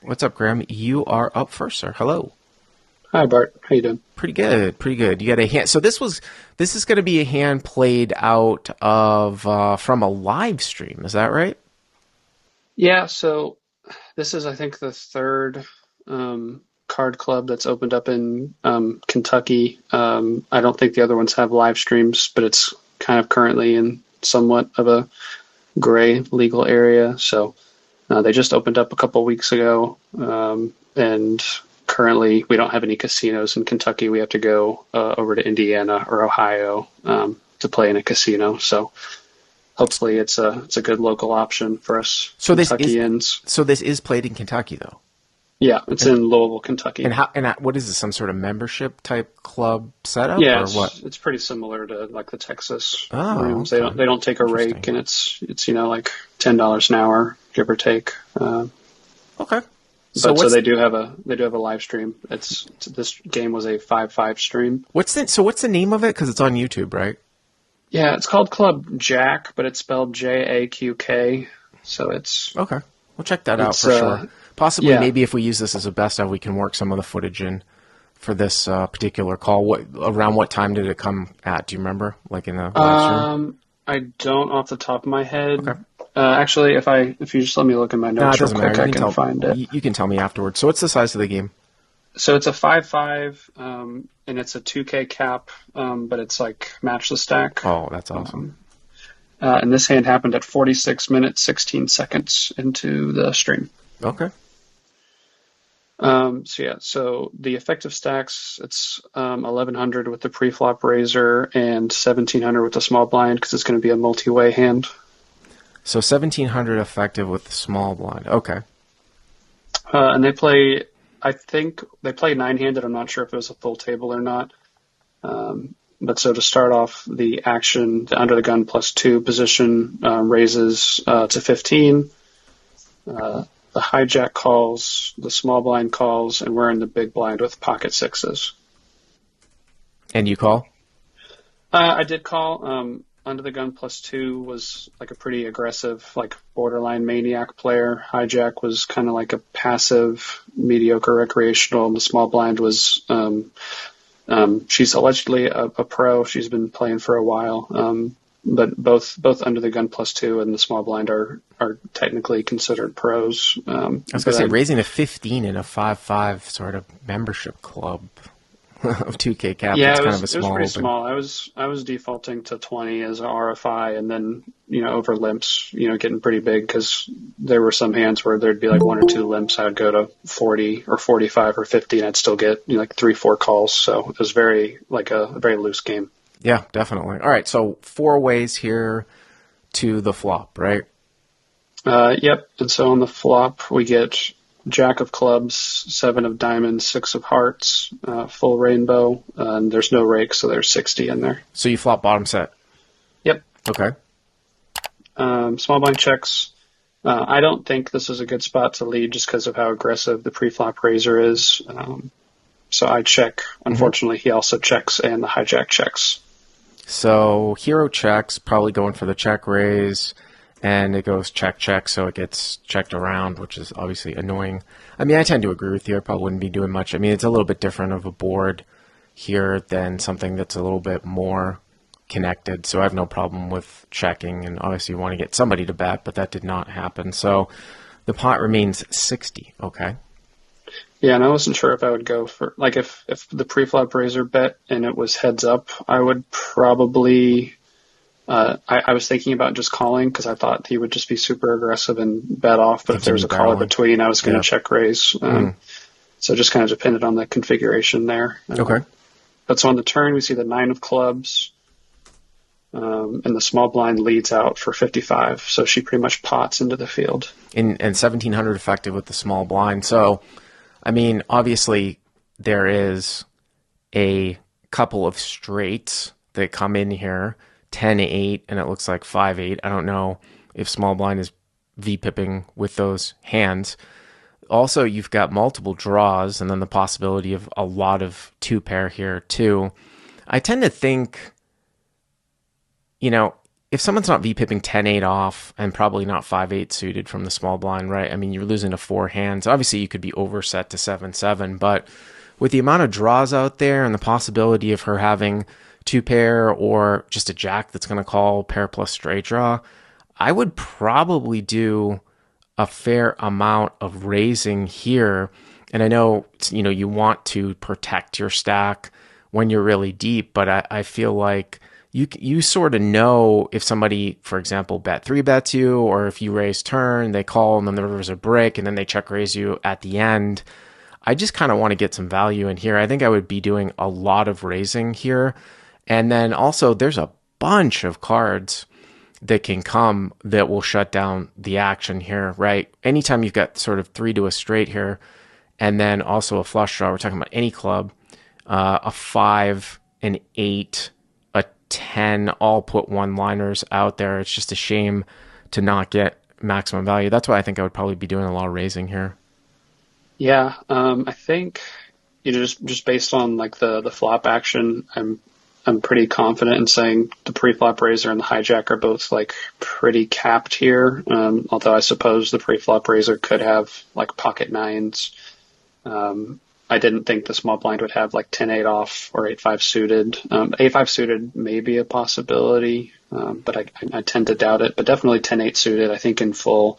What's up, Graham? You are up first, sir. Hello. Hi, Bart. How you doing? Pretty good, pretty good. You got a hand. So this is going to be a hand played out of from a live stream. Is that right? Yeah, so this is, I think, the third card club that's opened up in Kentucky. I don't think the other ones have live streams, but it's kind of currently in somewhat of a gray legal area. So they just opened up a couple weeks ago, and currently we don't have any casinos in Kentucky. We have to go over to Indiana or Ohio to play in a casino. So hopefully it's a good local option for us So this is Kentuckians. so this is played in Kentucky though. Yeah, it's And in Louisville, Kentucky. what is this? Some sort of membership type club setup Yeah, or what? it's pretty similar to like the Texas Oh, rooms. They don't take a rake, interesting. and it's like $10 an hour, give or take. Okay. So But so what's they do have a live stream. This game was a 5-5 stream. what's the name of it? Because it's on YouTube, right? Yeah, it's called Club Jack, but it's spelled JAQK. So Okay. We'll check that out it's for sure. Possibly, yeah. maybe if we use this as a best of, we can work some of the footage in for this particular call. Around what time did it come at? Do you remember? Like in the live stream? I don't off the top of my head. Okay. Actually, if you just let me look in my No, it notes real doesn't quick, matter. I can find it. You can tell me afterwards. So what's the size of the game? So it's a 5-5, and it's a 2K cap, but it's like match the stack. Oh, that's awesome. And this hand happened at 46 minutes 16 seconds into the stream. Okay. So the effective stacks, it's 1100 with the preflop razor and 1700 with the small blind because it's going to be a multi-way hand. So 1700 effective with the small blind. Okay. And they play, I think they play nine-handed. I'm not sure if it was a full table or not. But so to start off the action, the under the gun +2 position raises to 15. The hijack calls, the small blind calls, and we're in the big blind with pocket sixes. And you call? I did call. Under the gun +2 was like a pretty aggressive, like borderline maniac player. Hijack was kind of like a passive, mediocre recreational, and the small blind was. She's allegedly a pro. She's been playing for a while. But both under the gun +2 and the small blind are technically considered pros. I was going to say, raising a 15 in a 5-5 sort of membership club of 2K cap, Yeah, that's it kind of was a it was small pretty open. small. I was defaulting to 20 as a RFI, and then over limps, getting pretty big because there were some hands where there'd be like one or two limps. I would go to 40 or 45 or 50, and I'd still get like 3-4 calls. So it was very like a very loose game. Yeah, definitely. All right, so 4 ways here to the flop, right? Yep. And so on the flop, we get Jack of clubs, 7 of diamonds, 6 of hearts, full rainbow, and there's no rake, so there's 60 in there. So you flop bottom set. Yep. Okay. Small blind checks. I don't think this is a good spot to lead just because of how aggressive the pre-flop razor is. So I check. Unfortunately, he also checks, and the hijack checks. So hero checks, probably going for the check raise, and it goes check, check, so it gets checked around, which is obviously annoying. I mean, I tend to agree with you. I probably wouldn't be doing much. I mean, it's a little bit different of a board here than something that's a little bit more connected, so I have no problem with checking, and obviously you want to get somebody to bet, but that did not happen. So the pot remains 60, okay? Yeah, and I wasn't sure if I would go for like if the pre-flop razor bet and it was heads up, I would probably. I was thinking about just calling because I thought he would just be super aggressive and bet off. But if there was Continue a caller barreling. between, I was going to Yeah. check raise. So it just kind of depended on the configuration there. Okay. But so on the turn, we see the 9 of clubs, and the small blind leads out for 55. So she pretty much pots into the field. And 1700 effective with the small blind. So, I mean, obviously there is a couple of straights that come in here, 10-8, and it looks like 5-8. I don't know if small blind is V-pipping with those hands. Also, you've got multiple draws and then the possibility of a lot of two pair here too. I tend to think, you know, if someone's not V-pipping 10-8 off and probably not 5-8 suited from the small blind, right? I mean, you're losing to four hands. Obviously, you could be overset to 7-7, but with the amount of draws out there and the possibility of her having two pair or just a jack that's going to call pair plus straight draw, I would probably do a fair amount of raising here. And I know, you want to protect your stack when you're really deep, but I feel like you sort of know if somebody, for example, bet three bets you, or if you raise turn, they call and then the river's a break and then they check raise you at the end. I just kind of want to get some value in here. I think I would be doing a lot of raising here. And then also there's a bunch of cards that can come that will shut down the action here, right? Anytime you've got sort of three to a straight here, and then also a flush draw, we're talking about any club, a 5, an 8, a 10, all put one-liners out there. It's just a shame to not get maximum value. That's why I think I would probably be doing a lot of raising here. Yeah, I think just based on like the flop action, I'm pretty confident in saying the pre-flop raiser and the hijack are both like pretty capped here. Although I suppose the pre-flop raiser could have like pocket nines. I didn't think the small blind would have like 10-8 off or 8-5 suited. 8-5 suited may be a possibility, but I tend to doubt it. But definitely 10-8 suited, I think in full.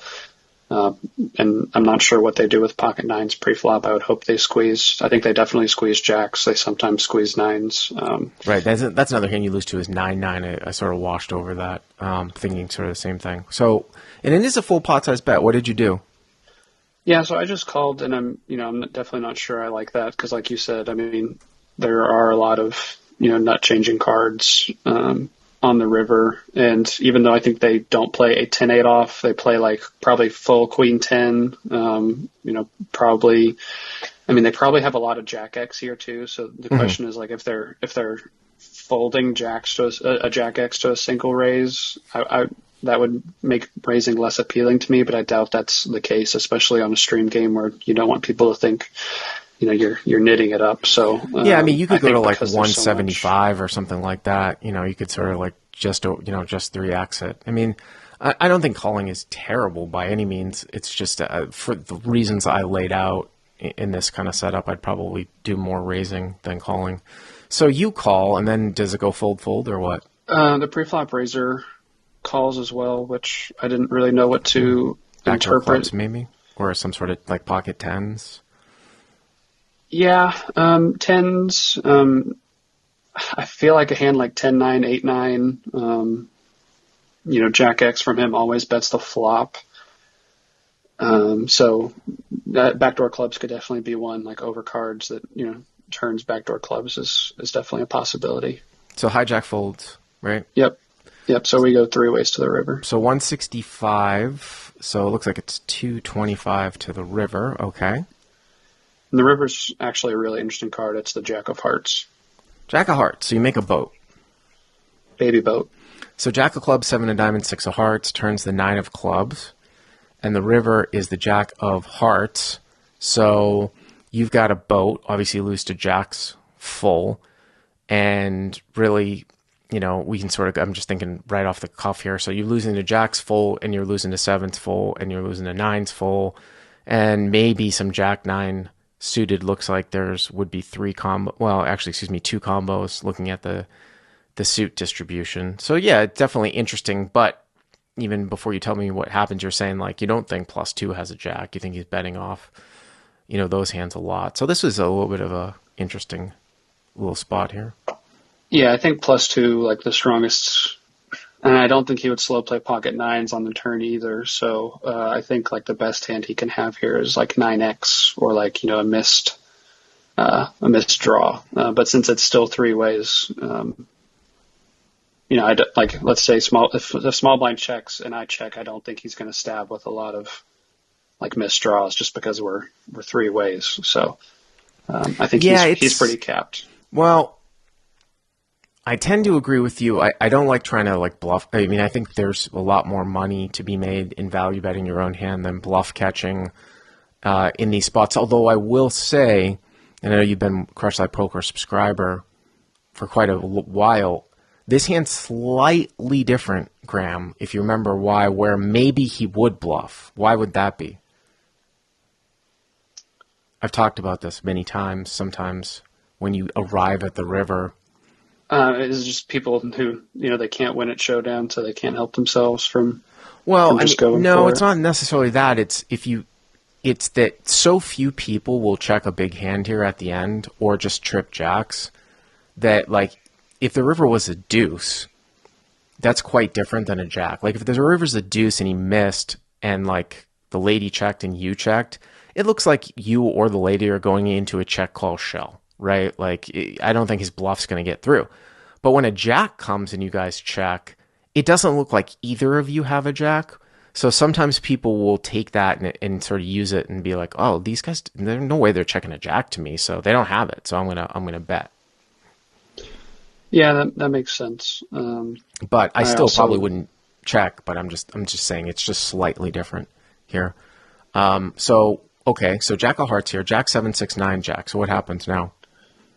And I'm not sure what they do with pocket nines pre-flop. I would hope they squeeze. I think they definitely squeeze jacks. They sometimes squeeze nines. Right. That's another hand you lose to is 9-9. I sort of washed over that, thinking sort of the same thing. So, and it is a full pot size bet. What did you do? Yeah, so I just called, and I'm definitely not sure I like that because, like you said, I mean, there are a lot of nut changing cards on the river, and even though I think they don't play a 10-8 off, they play like probably full queen 10. Probably, I mean, they probably have a lot of jack X here too. So the question is like if they're folding jacks to a jack X to a single raise, I that would make raising less appealing to me, but I doubt that's the case, especially on a stream game where you don't want people to think, you're knitting it up. So yeah, I mean, you could go to like because 175 or something like that. You could sort of like just 3x it. I mean, I don't think calling is terrible by any means. It's just for the reasons I laid out in this kind of setup, I'd probably do more raising than calling. So you call, and then does it go fold or what? The preflop raiser calls as well, which I didn't really know what to Backdoor interpret. clubs maybe, or some sort of like pocket tens. Yeah, tens. I feel like a hand like 10-9, 8-9. Jack X from him always bets the flop. So that backdoor clubs could definitely be one, like overcards that turns backdoor clubs is definitely a possibility. So hijack folds, right? Yep. So we go three ways to the river. So 165. So it looks like it's 225 to the river. Okay. And the river's actually a really interesting card. It's the Jack of Hearts. Jack of Hearts. So you make a boat. Baby boat. So Jack of Clubs, 7 of Diamonds, 6 of Hearts turns the 9 of Clubs. And the river is the Jack of Hearts. So you've got a boat. Obviously you lose to Jacks full. And really, we can sort of, I'm just thinking right off the cuff here. So you're losing to Jacks full, and you're losing to 7s full, and you're losing to 9s full. And maybe some Jack 9 suited. Looks like would be two combos looking at the suit distribution. So yeah, it's definitely interesting. But even before you tell me what happens, you're saying like you don't think +2 has a jack. You think he's betting off, those hands a lot. So this was a little bit of a interesting little spot here. Yeah, I think +2 like the strongest. And I don't think he would slow play pocket nines on the turn either. So I think like the best hand he can have here is like 9x or like a missed draw. But since it's still three ways, let's say if the small blind checks and I check, I don't think he's going to stab with a lot of like missed draws just because we're three ways. So I think he's pretty capped. Well, I tend to agree with you. I don't like trying to like bluff. I mean, I think there's a lot more money to be made in value betting your own hand than bluff catching in these spots. Although I will say, and I know you've been Crush Live Poker subscriber for quite a while, This hand's slightly different, Graham, if you remember why, where maybe he would bluff. Why would that be? I've talked about this many times. Sometimes when you arrive at the river. It's just people who, they can't win at showdown, so they can't help themselves from Well, I mean, just going no, for it's it. not necessarily that. It's that so few people will check a big hand here at the end or just trip jacks that, like, if the river was a deuce, that's quite different than a jack. Like, if the river's a deuce and he missed and, like, the lady checked and you checked, it looks like you or the lady are going into a check call shell, right? Like, I don't think his bluff's going to get through. But when a jack comes and you guys check, it doesn't look like either of you have a jack. So sometimes people will take that and sort of use it and be like, "Oh, these guys, there's no way they're checking a jack to me, so they don't have it. So I'm gonna bet." Yeah, that makes sense. But I I still probably also wouldn't check. But I'm just saying it's just slightly different here. So okay, so Jack of Hearts here, Jack 7 6 9 Jack. So what happens now?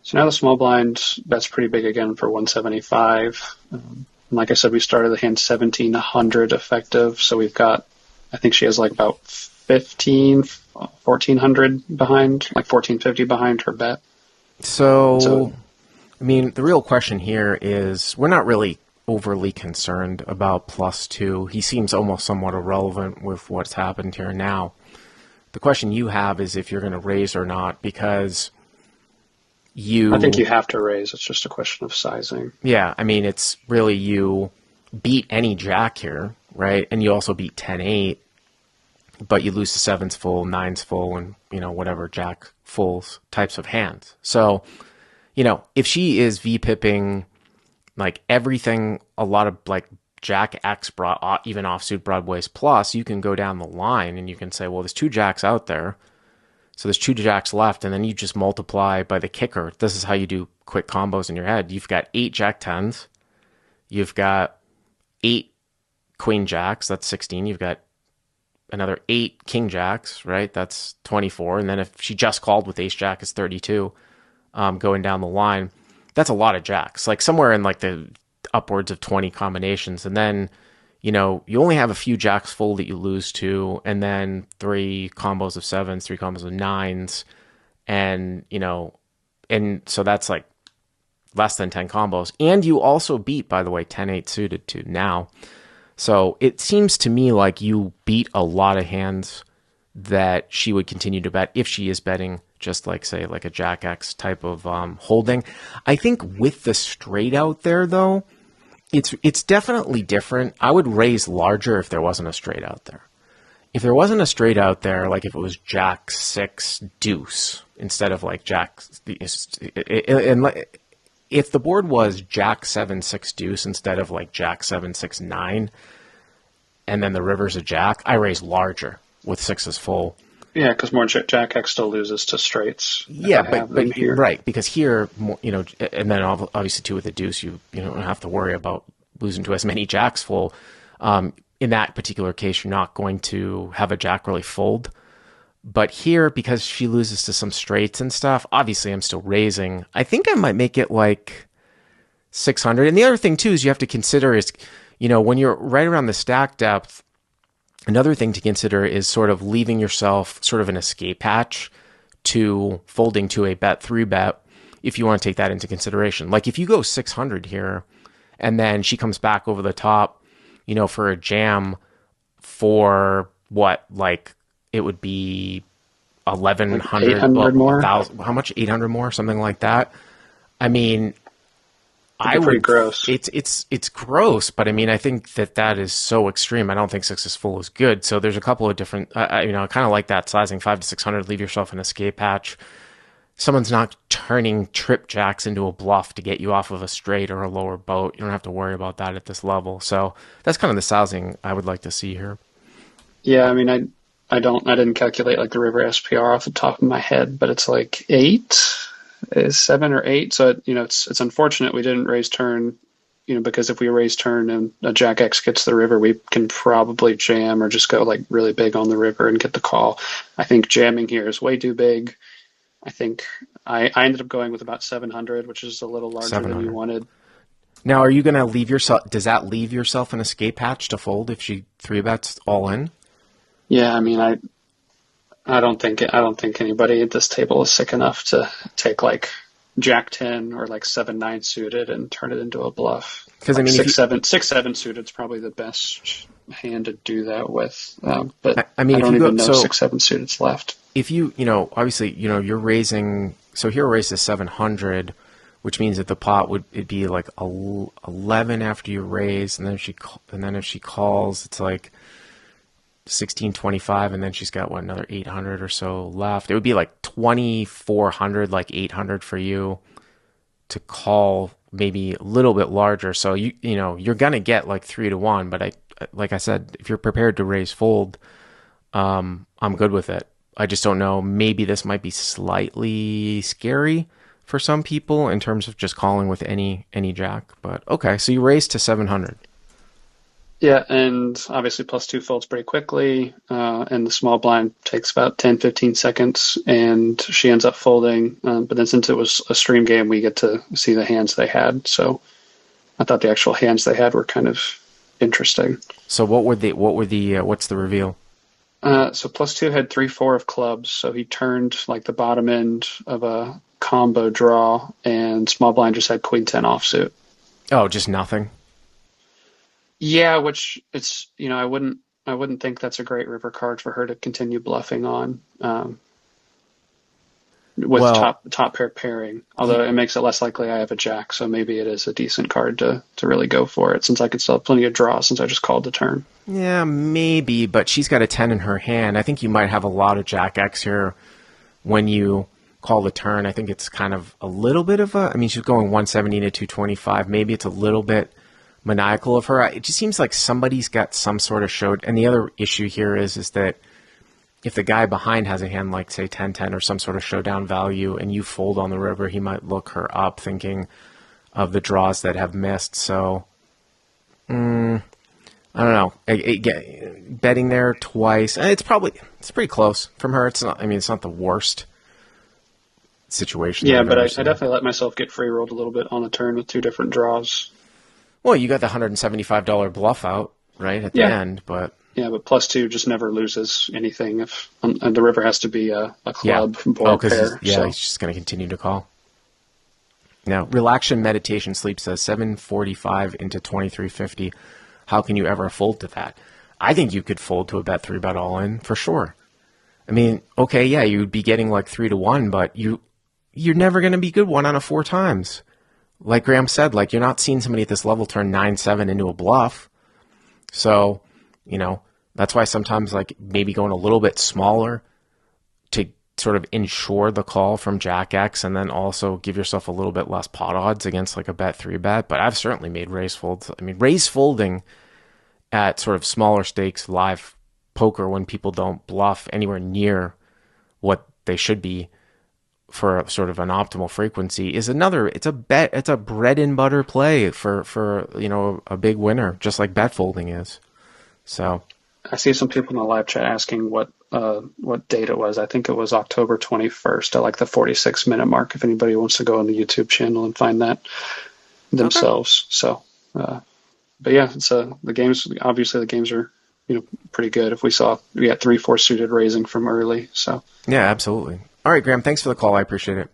So now the small blind bet's pretty big again for 175. And like I said, we started the hand 1700 effective, so we've got, I think she has like about 1400 behind, like 1450 behind her bet. So So I mean, the real question here is we're not really overly concerned about +2. He seems almost somewhat irrelevant with what's happened here now. The question you have is if you're going to raise or not, because I think you you, have to raise. It's just a question of sizing. yeah, I mean, it's really you beat any jack here, right? And you also beat 10-8, but you lose to sevens full, nines full, and, whatever jack fulls types of hands. So, if she is V-pipping like everything, a lot of like Jack X broad, even offsuit Broadways plus, you can go down the line and you can say, well, there's two jacks out there, so there's two jacks left, and then you just multiply by the kicker. This is how you do quick combos in your head. You've got 8 Jack 10s, you've got 8 Queen Jacks, that's 16. You've got another 8 King Jacks, right? That's 24. And then if she just called with Ace Jack, it's 32. Going down the line, that's a lot of jacks, like somewhere in like the upwards of 20 combinations. And then, you only have a few jacks full that you lose to, and then 3 combos of 7s, 3 combos of 9s. And, and so that's like less than 10 combos. And you also beat, by the way, 10-8 suited to now. So it seems to me like you beat a lot of hands that she would continue to bet if she is betting just like, say, like a Jack X type of holding. I think with the straight out there, though, it's definitely different. I would raise larger if there wasn't a straight out there. If there wasn't a straight out there, like if it was Jack 6 deuce instead of like Jack, and if the board was Jack 7 6 deuce instead of like Jack 7 6 9, and then the river's a Jack, I raise larger with sixes full. Yeah, because more Jack X still loses to straights if Yeah, I but have them here. right, because here, and then obviously too with the deuce, you don't have to worry about losing to as many jacks full. In that particular case, you're not going to have a jack really fold. But here, because she loses to some straights and stuff, obviously I'm still raising. I think I might make it like 600. And the other thing too is you have to consider is, when you're right around the stack depth, another thing to consider is sort of leaving yourself sort of an escape hatch to folding to a bet 3-bet if you want to take that into consideration. Like if you go 600 here and then she comes back over the top, for a jam for what, like it would be Like 1100, 800 well, more. 1000, how much? 800 more, something like that. I mean, It'd be pretty gross. it's gross, but I mean, I think that is so extreme. I don't think sixes full is good. So there's a couple of different, I kind of like that sizing 5 to 600. Leave yourself an escape hatch. Someone's not turning trip jacks into a bluff to get you off of a straight or a lower boat. You don't have to worry about that at this level. So that's kind of the sizing I would like to see here. Yeah, I mean, I didn't calculate like the river SPR off the top of my head, but it's like 7 or 8. So it's unfortunate we didn't raise turn, because if we raise turn and a Jack X gets the river, we can probably jam or just go like really big on the river and get the call. I think jamming here is way too big. I think I ended up going with about 700, which is a little larger than we 700. wanted. Now, are you going to leave yourself? Does that leave yourself an escape hatch to fold if she three bets all in? Yeah, I mean, I don't think anybody at this table is sick enough to take like Jack 10 or like 7-9 suited and turn it into a bluff. Because I Like mean, if you, 6-7 suited is probably the best hand to do that with. But I mean, I if don't you go, even know so 6-7 suited's left. if you obviously, you're raising. So hero raises 700, which means that the pot would it'd be like 11 after you raise, and then if she calls, it's like 1625, and then she's got another 800 or so left. It would be like 2400, like 800 for you to call, maybe a little bit larger. So you're gonna get like 3-1, but like I said, if you're prepared to raise fold, I'm good with it. I just don't know. Maybe this might be slightly scary for some people in terms of just calling with any jack. But okay, so you raise to 700. Yeah, and obviously plus two folds pretty quickly, and the small blind takes about 10, 15 seconds, and she ends up folding. But then since it was a stream game, we get to see the hands they had. So I thought the actual hands they had were kind of interesting. So what's the reveal? So plus two had 3-4 of clubs, so he turned like the bottom end of a combo draw, and small blind just had queen 10 offsuit. Oh, just nothing. Yeah, which it's I wouldn't think that's a great river card for her to continue bluffing on with Well, top pair pairing. Although it makes it less likely I have a jack, so maybe it is a decent card to really go for it, since I could still have plenty of draws since I just called the turn. yeah, maybe, but she's got a 10 in her hand. I think you might have a lot of jack X here when you call the turn. I think it's kind of a little bit of a. I mean, she's going 170 to 225. Maybe it's a little bit maniacal of her. It just seems like somebody's got some sort of show. And the other issue here is that if the guy behind has a hand like, say, 10-10 or some sort of showdown value, and you fold on the river, he might look her up thinking of the draws that have missed. So, I don't know. Betting there twice, it's pretty close from her. It's not. I mean, it's not the worst situation. Yeah, I've but ever I seen. definitely let myself get free rolled a little bit on the turn with two different draws. Well, you got the $175 bluff out right at the Yeah, end, but yeah, but plus two just never loses anything if and the river has to be a yeah. club Oh, board because pair. So he's just going to continue to call. Now, relaxation meditation sleep says 745 into 2350. How can you ever fold to that? I think you could fold to a bet 3-bet all in for sure. I mean, okay, yeah, you'd be getting like 3-1, but you're never going to be good 1 out of 4 times. Like Graham said, like you're not seeing somebody at this level turn 9-7 into a bluff. So, that's why sometimes like maybe going a little bit smaller to sort of ensure the call from Jack X, and then also give yourself a little bit less pot odds against like a bet 3-bet. But I've certainly made raise folds. I mean, raise folding at sort of smaller stakes live poker when people don't bluff anywhere near what they should be for sort of an optimal frequency is it's a bread and butter play for a big winner, just like bet folding is. So I see some people in the live chat asking what date it was. I think it was October 21st at like the 46-minute mark. If anybody wants to go on the YouTube channel and find that okay. themselves. So, but yeah, it's the games. Obviously, the games are pretty good. If we got 3-4 suited raising from early. So Yeah, absolutely. All right, Graham, thanks for the call. I appreciate it.